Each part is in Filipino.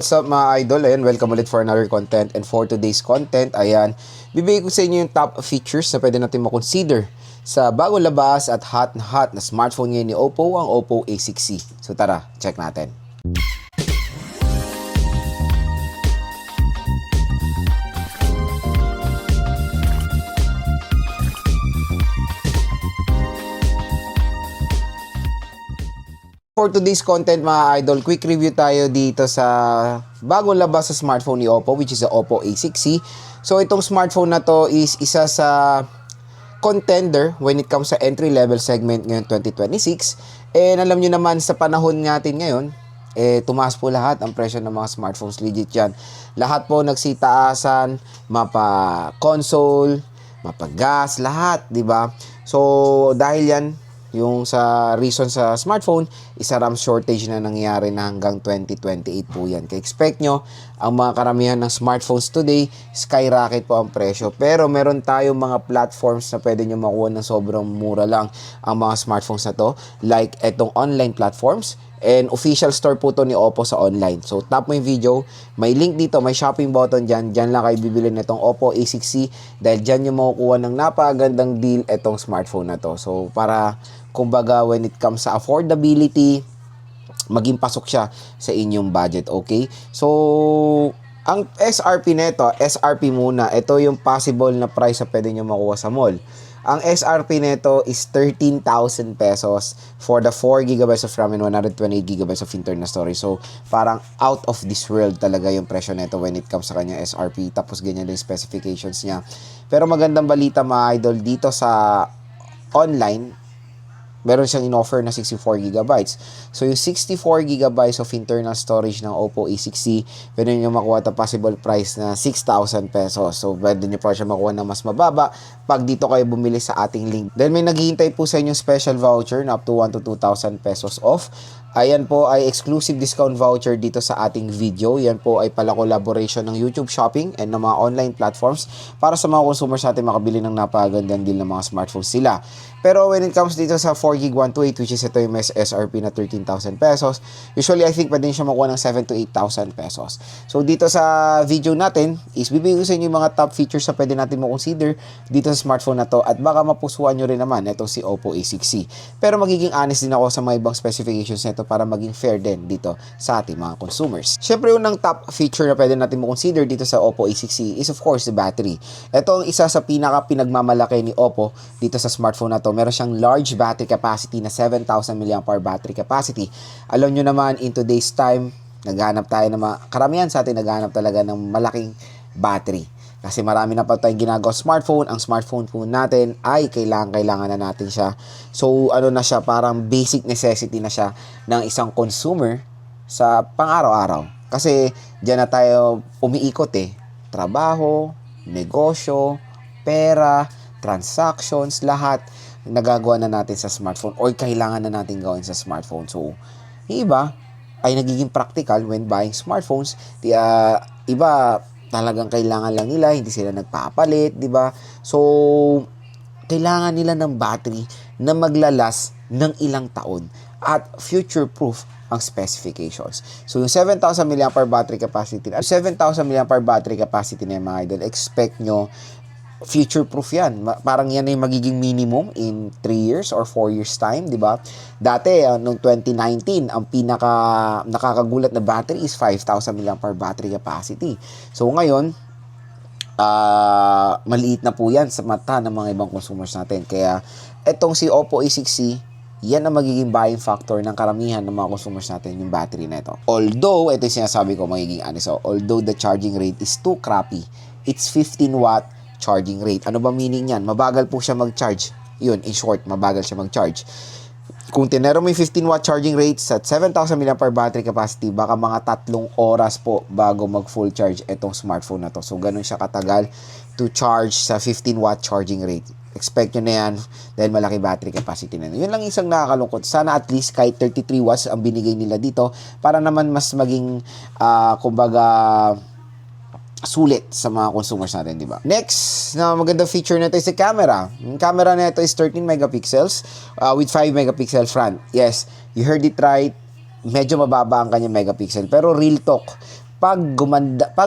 What's up mga idol? Ayan, welcome ulit for another content. And for today's content, ayan, bibigay ko sa inyo yung top features na pwede natin makonsider sa bagong labas at hot na smartphone ngayon ni Oppo, ang Oppo A6C. So tara, check natin. For today's content mga idol, quick review tayo dito sa bagong labas sa smartphone ni Oppo, which is the Oppo A6C. So itong smartphone na to is isa sa contender when it comes sa entry-level segment ngayon 2026. And alam nyo naman sa panahon natin ngayon, tumaas po lahat ang presyo ng mga smartphones, legit yan. Lahat po nagsitaasan, mapa console, mapa gas, lahat, di ba? So dahil yan, yung sa reason sa smartphone, isa RAM shortage na nangyayari na hanggang 2028 po yan. Kaya expect nyo, ang mga karamihan ng smartphones today, skyrocket po ang presyo. Pero meron tayong mga platforms na pwede nyo makuha ng sobrang mura lang ang mga smartphones na to. Like etong online platforms. And official store po to ni Oppo sa online. So tap mo yung video, may link dito, may shopping button dyan. Dyan lang kayo bibili nitong Oppo A6C dahil dyan yung makukuha ng napakagandang deal etong smartphone na to. So para kumbaga when it comes sa affordability, maging pasok siya sa inyong budget, okay? So ang SRP nito, SRP muna, ito yung possible na price na pwede nyo makuha sa mall. Ang SRP nito is 13,000 pesos for the 4GB of RAM and 128GB of internal storage. So, parang out of this world talaga yung presyo nito when it comes sa kanya SRP. Tapos, ganyan din specifications niya. Pero magandang balita mga idol dito sa online, meron siyang in-offer na 64GB. So, yung 64GB of internal storage ng Oppo A6C, pwede nyo makuha at possible price na 6,000 pesos. So, pwede nyo pa siya makuha na mas mababa pag dito kayo bumili sa ating link. Then, may naghihintay po sa inyong special voucher na up to 1 to 2,000 pesos off. Ayan po ay exclusive discount voucher dito sa ating video. Yan po ay pala collaboration ng YouTube Shopping and ng mga online platforms para sa mga consumers natin makabili ng napakagandang deal ng mga smartphones sila. Pero when it comes dito sa 4GB 128, which is ito yung SRP na 13,000 pesos, usually I think pwede siya makuha ng 7 to 8,000 pesos. So dito sa video natin is bibigyan ko sa inyo yung mga top features na pwede natin mo-consider dito sa smartphone na to at baka mapusuan nyo rin naman itong si Oppo A6C. Pero magiging honest din ako sa mga ibang specifications nito para maging fair din dito sa ating mga consumers. Syempre, unang top feature na pwede natin mo-consider dito sa Oppo A6C is of course the battery. Ito ang isa sa pinagmamalaki ni Oppo dito sa smartphone na to. Meron siyang large battery capacity na 7,000 mAh battery capacity. Alam nyo naman, in today's time, naghahanap tayo ng karamihan sa atin naghahanap talaga ng malaking battery. Kasi marami na pa tayong ginagawa smartphone. Ang smartphone po natin ay kailangan na natin siya. So, ano na siya, parang basic necessity na siya ng isang consumer sa pang-araw-araw. Kasi, dyan na tayo umiikot trabaho, negosyo, pera, transactions, lahat nagagawa na natin sa smartphone or kailangan na natin gawin sa smartphone. So, iba ay nagiging practical when buying smartphones. Iba talagang kailangan lang nila, hindi sila nagpapalit, di ba? So, kailangan nila ng battery na maglalas ng ilang taon at future-proof ang specifications. So, yung 7,000 mAh battery capacity, na yung mga idol, expect nyo future-proof yan. Parang yan ay magiging minimum in 3 years or 4 years time, di ba? Dati, noong 2019, ang nakakagulat na battery is 5,000 mAh battery capacity. So, ngayon, maliit na po yan sa mata ng mga ibang consumers natin. Kaya, etong si Oppo A6C, yan ang magiging buying factor ng karamihan ng mga consumers natin, yung battery na ito. Although, ito yung sinasabi ko, magiging honest. So, although the charging rate is too crappy, it's 15 watt charging rate. Ano ba meaning yan? Mabagal po siya mag-charge. Yun, in short, mabagal siya mag-charge. Kung tinero mo yung 15 watt charging rate sa 7,000 mAh battery capacity, baka mga 3 oras po bago mag-full charge itong smartphone na to. So, ganun siya katagal to charge sa 15 watt charging rate. Expect nyo na yan dahil malaki battery capacity na yun. Yun lang isang nakakalungkot. Sana at least kahit 33 watts ang binigay nila dito para naman mas maging, kumbaga, sulit sa mga consumers natin, di ba? Next, na magandang feature nito is the camera. Yung camera nito is 13 megapixels with 5 megapixel front. Yes, you heard it right. Medyo mababa ang kanyang megapixel. Pero real talk, pag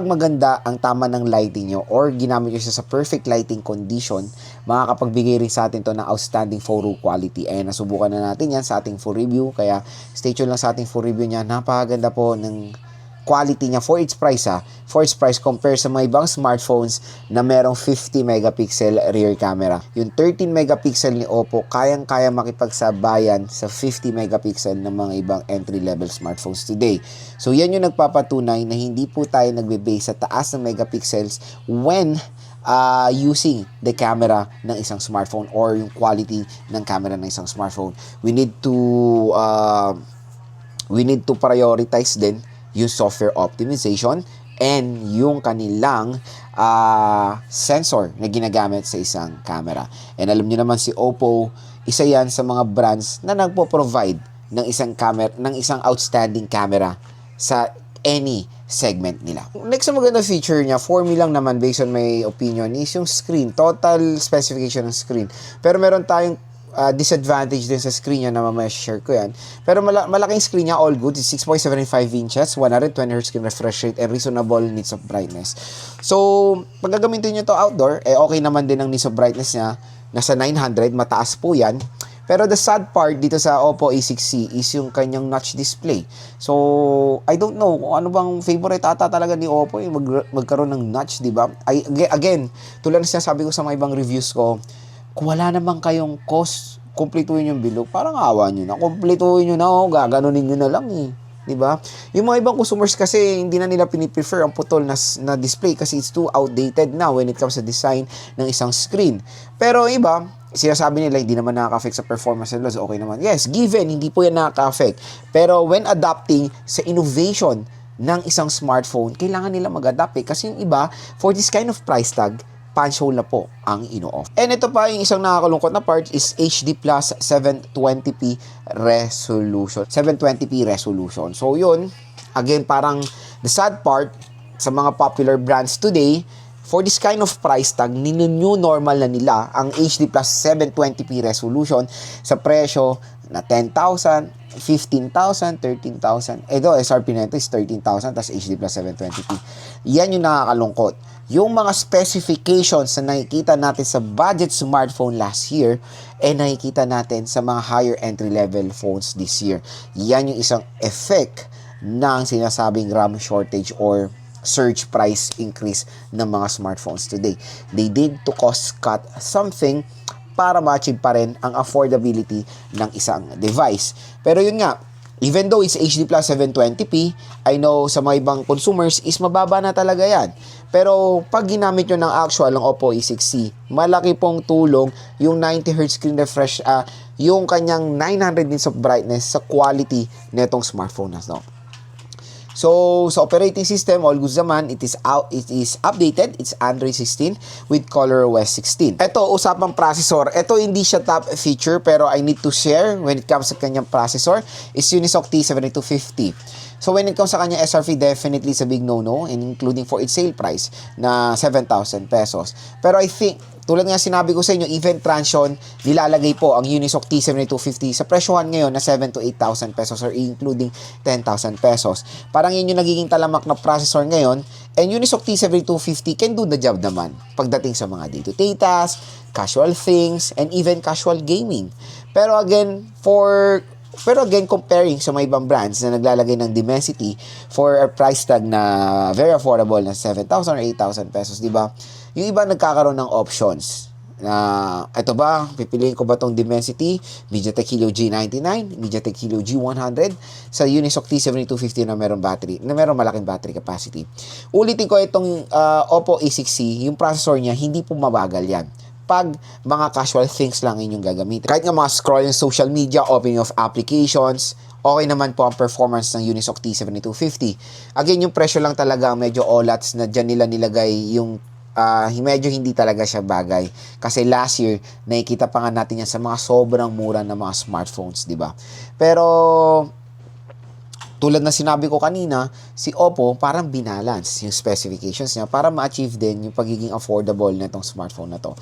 maganda ang tama ng lighting nyo or ginamit nyo siya sa perfect lighting condition, makakapagbigay rin sa atin to ng outstanding photo quality. Ayan, nasubukan na natin yan sa ating full review, kaya stay tuned lang sa ating full review niya. Napakaganda po ng quality niya for its price for its price compare sa mga ibang smartphones na merong 50 megapixel rear camera. Yung 13 megapixel ni Oppo kayang-kaya makipagsabayan sa 50 megapixel ng mga ibang entry-level smartphones today. So yan yung nagpapatunay na hindi po tayo nagbe-base sa taas ng megapixels when using the camera ng isang smartphone or yung quality ng camera ng isang smartphone. We need to prioritize din yung software optimization and yung kanilang sensor na ginagamit sa isang camera. And alam niyo naman si Oppo, isa yan sa mga brands na nagpo-provide ng isang outstanding camera sa any segment nila. Next na maganda feature niya, for me lang naman based on my opinion, is yung screen. Total specification ng screen. Pero meron tayong disadvantage din sa screen niya na mamaya share ko yan. Pero malaking screen niya, all good. It's 6.75 inches, 120Hz screen refresh rate, and reasonable needs of brightness. So, pag gagamitin nyo to outdoor, okay naman din ang needs of brightness niya. Nasa 900, mataas po yan. Pero the sad part dito sa Oppo A6C is yung kanyang notch display. So, I don't know kung ano bang favorite ata talaga ni Oppo magkaroon ng notch, di ba? Again, tulad na sinasabi ko sa mga ibang reviews ko, kung wala naman kayong cost, kumpletuhin yung bilog, parang awa nyo na. Kumpletuhin nyo na, gaganunin nyo na lang eh. Diba? Yung mga ibang consumers kasi, hindi na nila piniprefer ang putol na display kasi it's too outdated now when it comes sa design ng isang screen. Pero iba, sinasabi nila, hindi naman nakaka-affect sa performance nila, so okay naman. Yes, given, hindi po yan nakaka-affect. Pero when adapting sa innovation ng isang smartphone, kailangan nila mag-adapt eh. Kasi yung iba, for this kind of price tag, punch hole na po ang ino-off. And ito pa, yung isang nakakalungkot na part is HD plus 720p resolution. 720p resolution. So yun, again, parang the sad part sa mga popular brands today, for this kind of price tag, new normal na nila ang HD plus 720p resolution sa presyo na 10,000, 15,000, 13,000. Ito, SRP na ito is 13,000 tas HD plus 720p. Yan yung nakakalungkot. Yung mga specifications na nakikita natin sa budget smartphone last year, nakikita natin sa mga higher entry-level phones this year. Yan yung isang effect ng sinasabing RAM shortage or surge price increase ng mga smartphones today. They need to cost cut something para ma-achieve pa rin ang affordability ng isang device. Pero yun nga, even though it's HD plus 720p, I know sa mga ibang consumers is mababa na talaga yan. Pero pag ginamit nyo ng actual ng Oppo A6C, malaki pong tulong yung 90Hz screen refresh, yung kanyang 900 nits of brightness sa quality netong smartphone na to. So, sa operating system, all good naman, it is updated, it's Android 16 with ColorOS 16. Ito, usapang processor, ito hindi siya top feature pero I need to share when it comes sa kanyang processor is Unisoc T7250. So, when it comes sa kanyang SRP, definitely it's a big no-no, including for its sale price na 7,000 pesos. Pero I think, tulad nga sinabi ko sa inyo, even Transsion, nilalagay po ang Unisoc T7250 sa presyohan ngayon na 7,000 to 8,000 pesos or including 10,000 pesos. Parang yun yung nagiging talamak na processor ngayon. And Unisoc T7250 can do the job naman pagdating sa mga day-to-day tasks, casual things, and even casual gaming. Pero again, comparing sa mga ibang brands na naglalagay ng Dimensity for a price tag na very affordable na 7,000 or 8,000 pesos, di ba? Yung iba nagkakaroon ng options. Ito ba, pipiliin ko ba tong Dimensity, MediaTek Helio G99, MediaTek Helio G100 sa Unisoc T7250 na merong malaking battery capacity. Ulitin ko itong Oppo A6C, yung processor niya, hindi po mabagal yan. Pag mga casual things lang inyong gagamitin. Kahit nga mga scroll ng social media, opening of applications, okay naman po ang performance ng Unisoc T7250. Again, yung presyo lang talaga medyo olats na dyan nila nilagay yung medyo hindi talaga siya bagay. Kasi last year, nakikita pa nga natin yan sa mga sobrang mura na mga smartphones, di ba? Pero, tulad na sinabi ko kanina, si Oppo parang binalance yung specifications niya para ma-achieve din yung pagiging affordable na itong smartphone na to.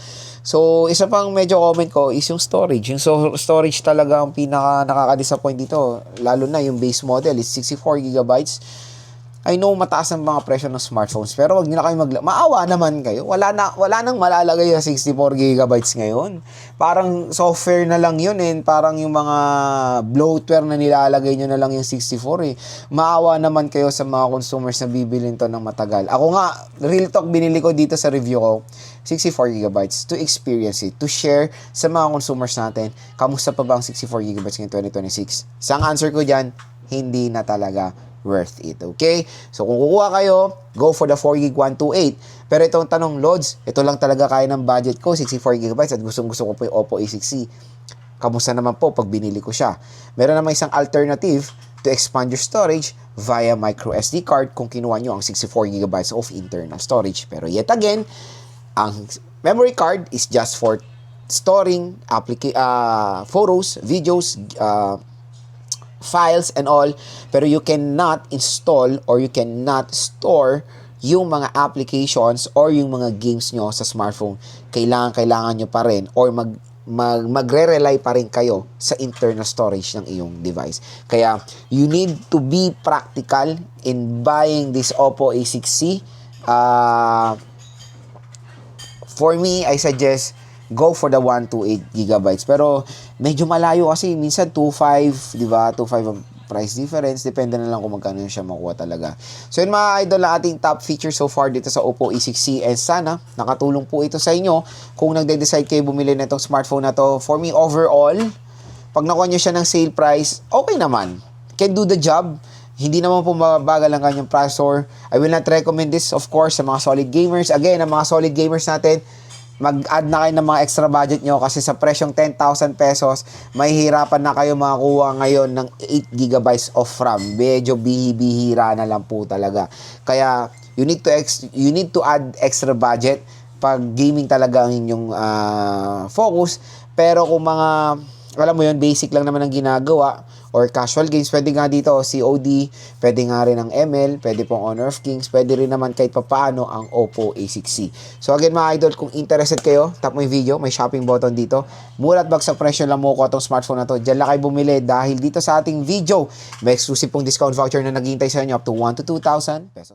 So, isa pang medyo comment ko is yung storage. Yung storage talaga ang pinaka nakaka-disappoint dito. Lalo na yung base model is 64 GB. I know mataas ang mga presyo ng smartphones, pero wag niyo na kayo maawa naman kayo. Wala nang malalagay sa 64 gigabytes ngayon. Parang software na lang 'yun parang yung mga bloatware na nilalagay niyo na lang yung 64 eh. Maawa naman kayo sa mga consumers na bibilin to ng matagal. Ako nga, real talk, binili ko dito sa review ko 64 gigabytes to experience it, to share sa mga consumers natin. Kamusta pa ba ang 64 gigabytes ngayong 2026? Isang answer ko diyan, hindi na talaga worth it. Okay? So, kung kukuha kayo, go for the 4GB 128. Pero itong tanong, Lods, ito lang talaga kaya ng budget ko, 64GB at gustong-gusto ko po yung Oppo A6C. Kamusta naman po pag binili ko siya? Meron naman isang alternative to expand your storage via micro SD card kung kinuha nyo ang 64GB of internal storage. Pero yet again, ang memory card is just for storing photos, videos, files and all, pero you cannot install or you cannot store yung mga applications or yung mga games nyo sa smartphone. Kailangan nyo pa rin or magre-rely pa rin kayo sa internal storage ng iyong device. Kaya you need to be practical in buying this Oppo A6C. For me, I suggest go for the 128 gigabytes. Pero medyo malayo kasi minsan 2.5, di ba? 2.5 ang price difference. Depende na lang kung magkano siya makuha talaga. So yun mga idol, ang ating top feature so far dito sa Oppo A6C. And sana nakatulong po ito sa inyo kung nagde-decide kayo bumili na itong smartphone na to. For me, overall, pag nakuha nyo siya ng sale price, okay naman. Can do the job. Hindi naman po mabagal ang kanyang processor. I will not recommend this, of course, sa mga solid gamers. Again, ang mga solid gamers natin, mag-add na kayo ng mga extra budget nyo kasi sa presyong 10,000 pesos, mahihirapan na kayo makakuha ngayon ng 8 gigabytes of RAM. Medyo bihira na lang po talaga. Kaya, you need to add extra budget pag gaming talaga ang inyong focus. Pero kung mga, alam mo yun, basic lang naman ang ginagawa, or casual games, pwede nga dito COD, pwede nga rin ang ML, pwede pong Honor of Kings, pwede rin naman kahit papaano ang Oppo A6C. So again mga idol, kung interested kayo, tap mo yung video, may shopping button dito. Mura at bagsak presyo lang mo ko itong smartphone na to. Diyan lang kayo bumili dahil dito sa ating video, may exclusive pong discount voucher na naghihintay sa inyo up to 1,000 to 2,000 pesos.